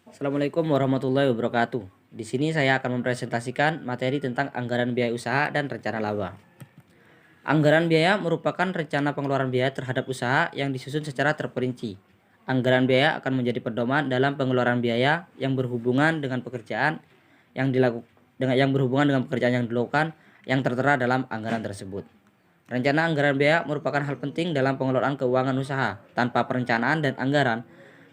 Assalamualaikum warahmatullahi wabarakatuh. Di sini saya akan mempresentasikan materi tentang anggaran biaya usaha dan rencana laba. Anggaran biaya merupakan rencana pengeluaran biaya terhadap usaha yang disusun secara terperinci. Anggaran biaya akan menjadi pedoman dalam pengeluaran biaya yang berhubungan dengan pekerjaan yang dilakukan yang tertera dalam anggaran tersebut. Rencana anggaran biaya merupakan hal penting dalam pengelolaan keuangan usaha. Tanpa perencanaan dan anggaran,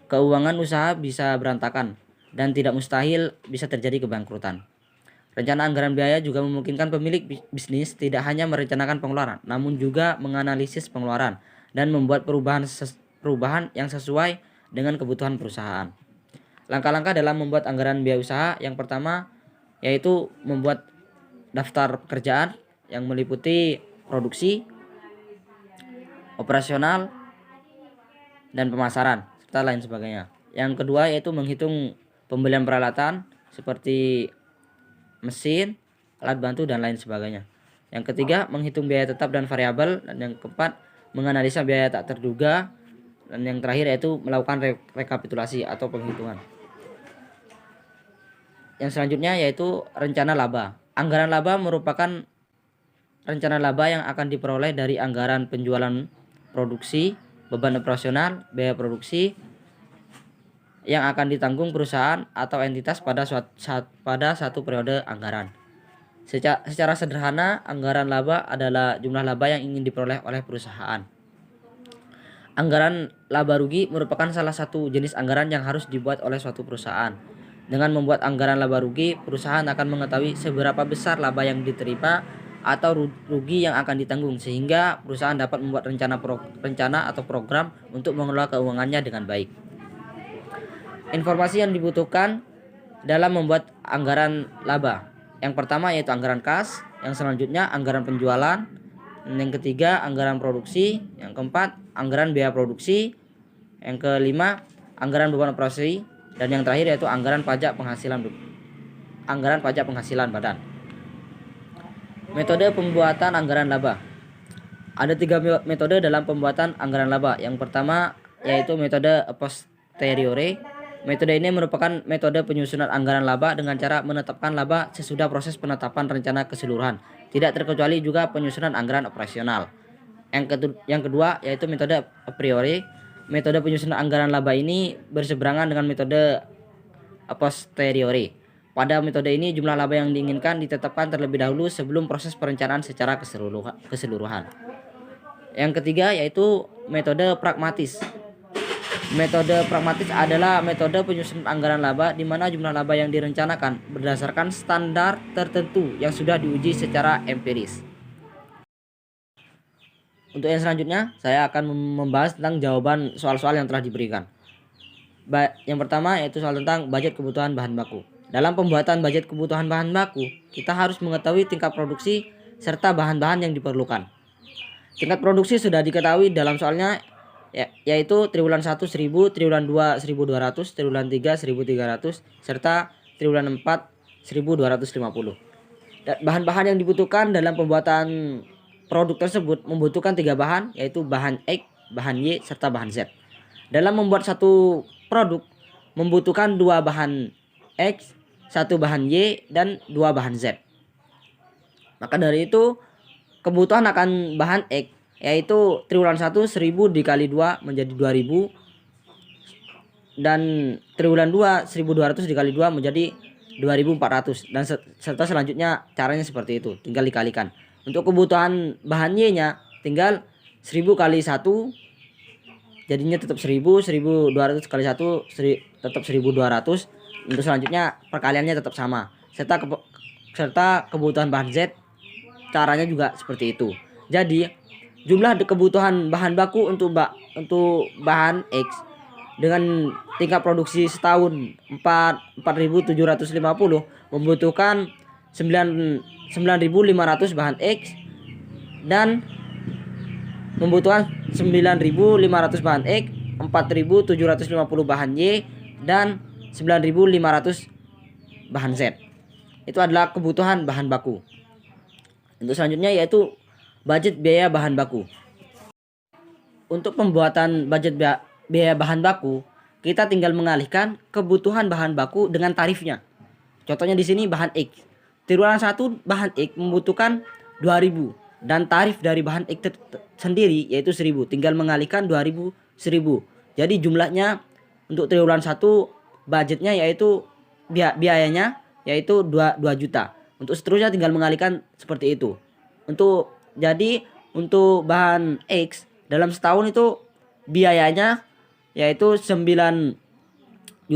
keuangan usaha bisa berantakan dan tidak mustahil bisa terjadi kebangkrutan. Rencana anggaran biaya juga memungkinkan pemilik bisnis tidak hanya merencanakan pengeluaran, namun juga menganalisis pengeluaran dan membuat perubahan yang sesuai dengan kebutuhan perusahaan. Langkah-langkah dalam membuat anggaran biaya usaha yang pertama yaitu membuat daftar pekerjaan yang meliputi produksi, operasional, dan pemasaran, serta lain sebagainya. Yang kedua yaitu menghitung pembelian peralatan seperti mesin, alat bantu, dan lain sebagainya. Yang ketiga, menghitung biaya tetap dan variabel. Dan yang keempat, menganalisa biaya tak terduga. Dan yang terakhir yaitu melakukan rekapitulasi atau penghitungan. Yang selanjutnya yaitu rencana laba. Anggaran laba merupakan rencana laba yang akan diperoleh dari anggaran penjualan produksi, beban operasional, biaya produksi yang akan ditanggung perusahaan atau entitas pada satu periode anggaran. Secara sederhana, anggaran laba adalah jumlah laba yang ingin diperoleh oleh perusahaan. Anggaran laba rugi merupakan salah satu jenis anggaran yang harus dibuat oleh suatu perusahaan. Dengan membuat anggaran laba rugi, perusahaan akan mengetahui seberapa besar laba yang diterima atau rugi yang akan ditanggung, sehingga perusahaan dapat membuat rencana atau program untuk mengelola keuangannya dengan baik. Informasi yang dibutuhkan dalam membuat anggaran laba. Yang pertama yaitu anggaran kas, yang selanjutnya anggaran penjualan, yang ketiga anggaran produksi, yang keempat anggaran biaya produksi, yang kelima anggaran beban operasi, dan yang terakhir yaitu anggaran pajak penghasilan badan. Metode pembuatan anggaran laba. Ada 3 metode dalam pembuatan anggaran laba. Yang pertama yaitu metode a posteriori. Metode ini merupakan metode penyusunan anggaran laba dengan cara menetapkan laba sesudah proses penetapan rencana keseluruhan, tidak terkecuali juga penyusunan anggaran operasional. Yang kedua yaitu metode a priori. Metode penyusunan anggaran laba ini berseberangan dengan metode a posteriori. Pada metode ini jumlah laba yang diinginkan ditetapkan terlebih dahulu sebelum proses perencanaan secara keseluruhan. Yang ketiga yaitu metode pragmatis. Metode pragmatis adalah metode penyusunan anggaran laba di mana jumlah laba yang direncanakan berdasarkan standar tertentu yang sudah diuji secara empiris. Untuk yang selanjutnya, saya akan membahas tentang jawaban soal-soal yang telah diberikan. Yang pertama yaitu soal tentang budget kebutuhan bahan baku. Dalam pembuatan budget kebutuhan bahan baku, kita harus mengetahui tingkat produksi serta bahan-bahan yang diperlukan. Tingkat produksi sudah diketahui dalam soalnya, yaitu triwulan 1 1000, triwulan 2 1200, triwulan 3 1300, serta triwulan 4 1250. Dan bahan-bahan yang dibutuhkan dalam pembuatan produk tersebut membutuhkan 3 bahan, yaitu bahan X, bahan Y, serta bahan Z. Dalam membuat satu produk membutuhkan 2 bahan X, 1 bahan Y, dan 2 bahan Z. Maka dari itu kebutuhan akan bahan X yaitu triwulan 1 1000 dikali 2 menjadi 2000, dan triwulan 2 1200 dikali 2 menjadi 2400, dan serta selanjutnya caranya seperti itu, tinggal dikalikan. Untuk kebutuhan bahan Y nya tinggal 1000 kali 1 jadinya tetap 1000, 1200 kali 1 tetap 1200. Untuk selanjutnya perkaliannya tetap sama, serta kebutuhan bahan Z caranya juga seperti itu. Jadi jumlah kebutuhan bahan baku untuk bahan X dengan tingkat produksi setahun 4750 membutuhkan 9500 bahan X, dan membutuhkan 9500 bahan X, 4750 bahan Y, dan 9500 bahan Z. Itu adalah kebutuhan bahan baku. Untuk selanjutnya yaitu budget biaya bahan baku. Untuk pembuatan budget biaya bahan baku, kita tinggal mengalihkan kebutuhan bahan baku dengan tarifnya. Contohnya di sini bahan X. Triwulan 1 bahan X membutuhkan 2.000 dan tarif dari bahan X sendiri yaitu 1.000. Tinggal mengalihkan 2.000 1.000. Jadi jumlahnya untuk triwulan 1 budgetnya yaitu biayanya yaitu 2 juta. Untuk seterusnya tinggal mengalihkan seperti itu. Untuk bahan X dalam setahun itu biayanya yaitu 9.500.000.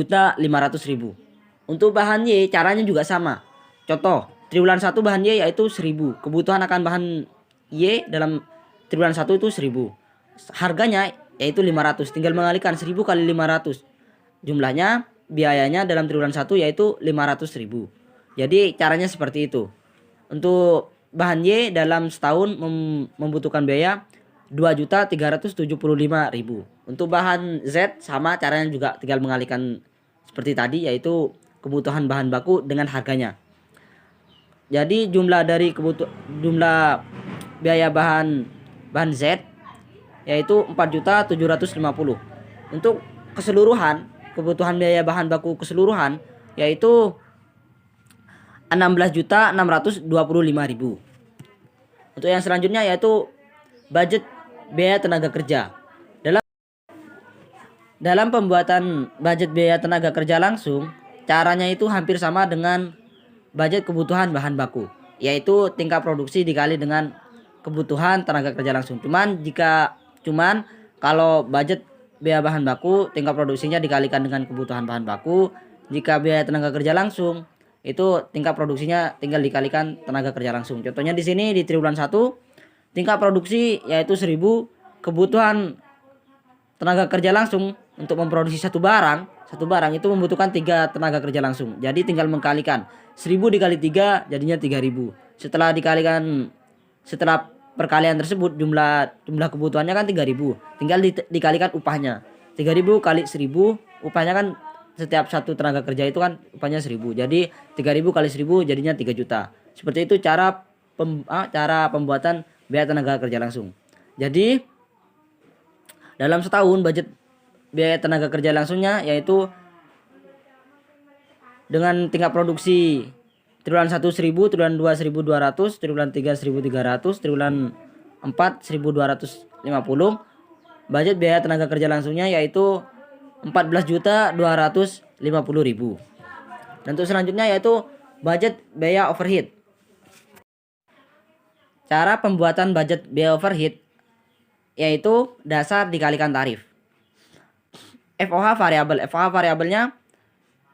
Untuk bahan Y caranya juga sama. Contoh, triwulan 1 bahan Y yaitu 1.000. Kebutuhan akan bahan Y dalam triwulan 1 itu 1.000. Harganya yaitu 500. Tinggal mengalihkan 1.000 kali 500. Jumlahnya biayanya dalam triwulan 1 yaitu 500.000. Jadi caranya seperti itu. Untuk bahan Y dalam setahun membutuhkan biaya 2.375.000. Untuk bahan Z sama caranya juga, tinggal mengalihkan seperti tadi yaitu kebutuhan bahan baku dengan harganya. Jadi jumlah biaya bahan Z yaitu 4.750. Untuk keseluruhan kebutuhan biaya bahan baku keseluruhan yaitu 16.625.000. Untuk yang selanjutnya yaitu budget biaya tenaga kerja. Dalam pembuatan budget biaya tenaga kerja langsung, caranya itu hampir sama dengan budget kebutuhan bahan baku, yaitu tingkat produksi dikali dengan kebutuhan tenaga kerja langsung. Cuman kalau budget biaya bahan baku, tingkat produksinya dikalikan dengan kebutuhan bahan baku. Jika biaya tenaga kerja langsung, itu tingkat produksinya tinggal dikalikan tenaga kerja langsung. Contohnya di sini di triwulan 1, tingkat produksi yaitu 1.000, kebutuhan tenaga kerja langsung untuk memproduksi satu barang itu membutuhkan 3 tenaga kerja langsung. Jadi tinggal mengkalikan 1.000 dikali 3 jadinya 3.000. Setelah perkalian tersebut jumlah kebutuhannya kan 3.000. Tinggal dikalikan upahnya. 3.000 kali 1.000, upahnya kan setiap satu tenaga kerja itu kan upahnya 1.000. Jadi 3.000 kali 1.000 jadinya 3 juta. Seperti itu cara pembuatan biaya tenaga kerja langsung. Jadi dalam setahun budget biaya tenaga kerja langsungnya yaitu dengan tingkat produksi triwulan 1 1.000, triwulan 2 1.200, triwulan 3 1.300, triwulan 4 1.250. Budget biaya tenaga kerja langsungnya yaitu 14.250.000. Dan untuk selanjutnya yaitu budget biaya overhead. Cara pembuatan budget biaya overhead yaitu dasar dikalikan tarif. FOH variabel. FOH variabelnya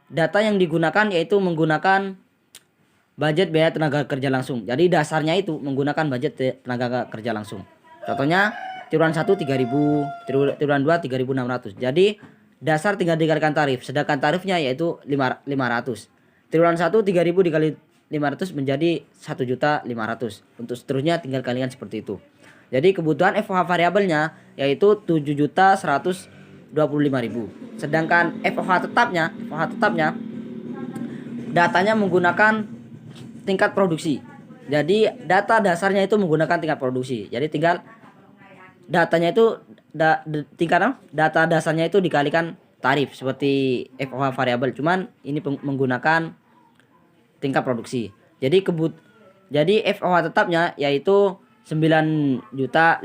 data yang digunakan yaitu menggunakan budget biaya tenaga kerja langsung. Jadi dasarnya itu menggunakan budget tenaga kerja langsung. Contohnya triwulan 1 3.000, triwulan 2 3.600. Jadi dasar tinggal dikalikan tarif. Sedangkan tarifnya yaitu 500. Triwulan 1 3.000 dikali 500 menjadi 1.500.000. Untuk seterusnya tinggal kalikan seperti itu. Jadi kebutuhan FOH variabelnya yaitu 7.125.000. Sedangkan FOH tetapnya datanya menggunakan tingkat produksi. Jadi data dasarnya itu menggunakan tingkat produksi. Jadi tinggal datanya itu data dasarnya itu dikalikan tarif seperti FOH variabel. Cuman ini menggunakan tingkat produksi. Jadi FOH tetapnya yaitu 9.500.000.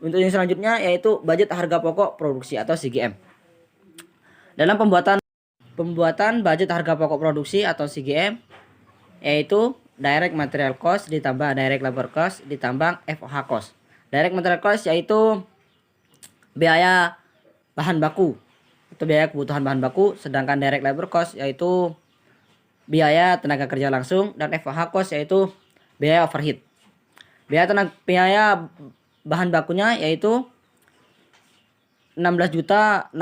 Untuk yang selanjutnya yaitu budget harga pokok produksi atau CGM. Dalam pembuatan budget harga pokok produksi atau CGM yaitu direct material cost ditambah direct labor cost ditambah FOH cost. Direct material cost yaitu biaya bahan baku atau biaya kebutuhan bahan baku, sedangkan direct labor cost yaitu biaya tenaga kerja langsung, dan FOH cost yaitu biaya overhead. Biaya bahan bakunya yaitu 16.625.000.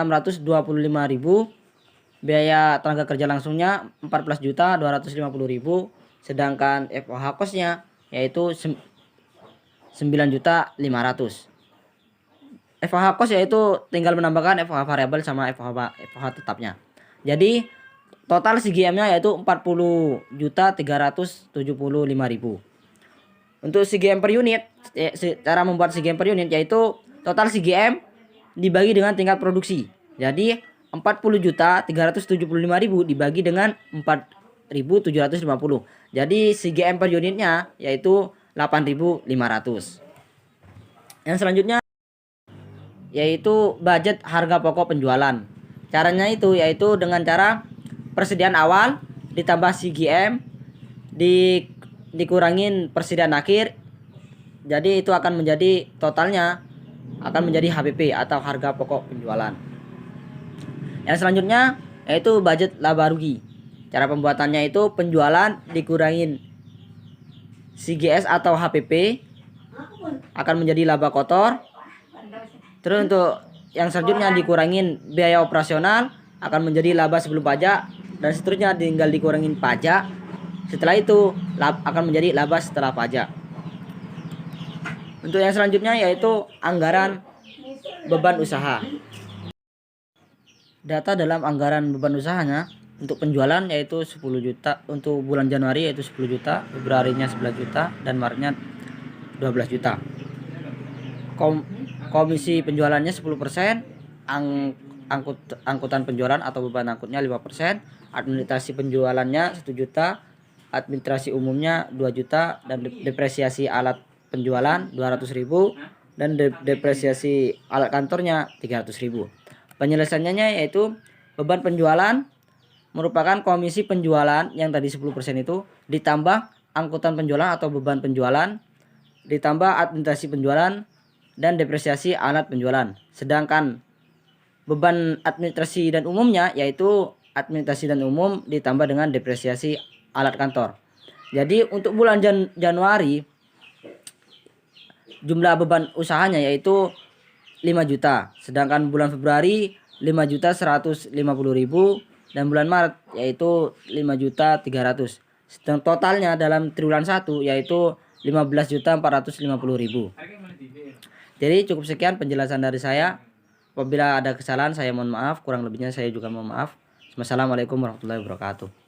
Biaya tenaga kerja langsungnya 14.250.000. Sedangkan FOH costnya yaitu 9.500.000. FOH cost yaitu tinggal menambahkan FOH variabel sama FOH tetapnya. Jadi total CGM-nya yaitu 40.375.000. Untuk CGM per unit, cara membuat CGM per unit yaitu total CGM dibagi dengan tingkat produksi. Jadi 40.375.000 dibagi dengan 4.750. Jadi CGM per unitnya yaitu 8.500. Yang selanjutnya yaitu budget harga pokok penjualan. Caranya itu yaitu dengan cara persediaan awal ditambah CGM dikurangin persediaan akhir. Jadi itu akan menjadi totalnya akan menjadi HPP atau harga pokok penjualan. Yang selanjutnya yaitu budget laba rugi. Cara pembuatannya itu penjualan dikurangin CGS atau HPP akan menjadi laba kotor. Terus untuk yang selanjutnya dikurangin biaya operasional akan menjadi laba sebelum pajak, dan seterusnya tinggal dikurangin pajak. Setelah itu akan menjadi laba setelah pajak. Untuk yang selanjutnya yaitu anggaran beban usaha. Data dalam anggaran beban usahanya untuk penjualan yaitu 10 juta, untuk bulan Januari yaitu 10 juta, Februarinya 11 juta, dan Maretnya 12 juta. Komisi penjualannya 10%, angkutan penjualan atau beban angkutnya 5%, administrasi penjualannya 1 juta, administrasi umumnya 2 juta, dan depresiasi alat penjualan 200.000, dan depresiasi alat kantornya 300.000. Penyelesaiannya yaitu beban penjualan merupakan komisi penjualan yang tadi 10% itu ditambah angkutan penjualan atau beban penjualan ditambah administrasi penjualan dan depresiasi alat penjualan. Sedangkan beban administrasi dan umumnya yaitu administrasi dan umum ditambah dengan depresiasi alat kantor. Jadi untuk bulan Januari jumlah beban usahanya yaitu 5 juta, sedangkan bulan Februari 5.150.000, dan bulan Maret yaitu 5.300.000. Sedang totalnya dalam triwulan 1 yaitu 15.450.000. Jadi cukup sekian penjelasan dari saya. Apabila ada kesalahan saya mohon maaf, kurang lebihnya saya juga mohon maaf. Wassalamualaikum warahmatullahi wabarakatuh.